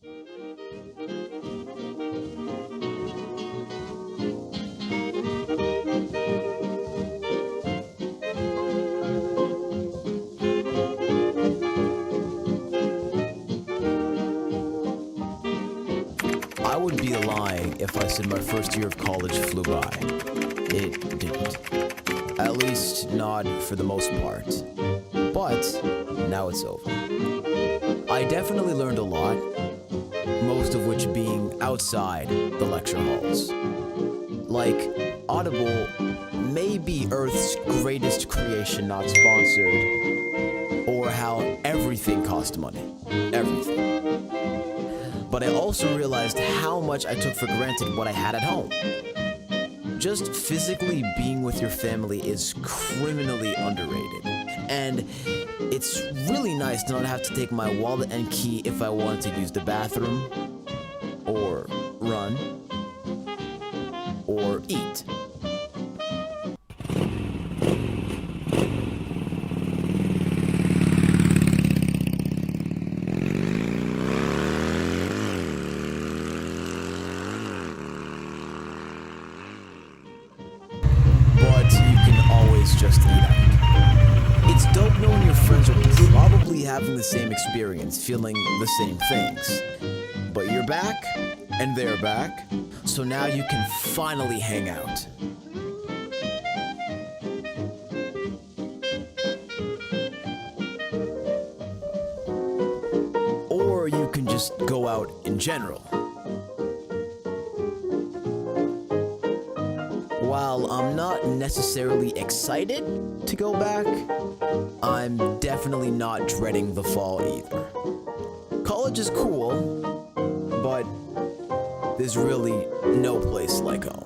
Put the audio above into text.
I would be lying if I said my first year of college flew by. It didn't. At least, not for the most part. But now it's over. I definitely learned a lot, most of which being outside the lecture halls. Like, Audible may be Earth's greatest creation not sponsored, or how everything cost money. Everything. But I also realized how much I took for granted what I had at home. Just physically being with your family is criminally underrated. And it's really nice to not have to take my wallet and key if I wanted to use the bathroom, or run, or eat. But you can always just eat out. It's dope knowing your friends are probably having the same experience, feeling the same things. But you're back, and they're back, so now you can finally hang out. Or you can just go out in general. While I'm not necessarily excited to go back, I'm definitely not dreading the fall either. College is cool, but there's really no place like home.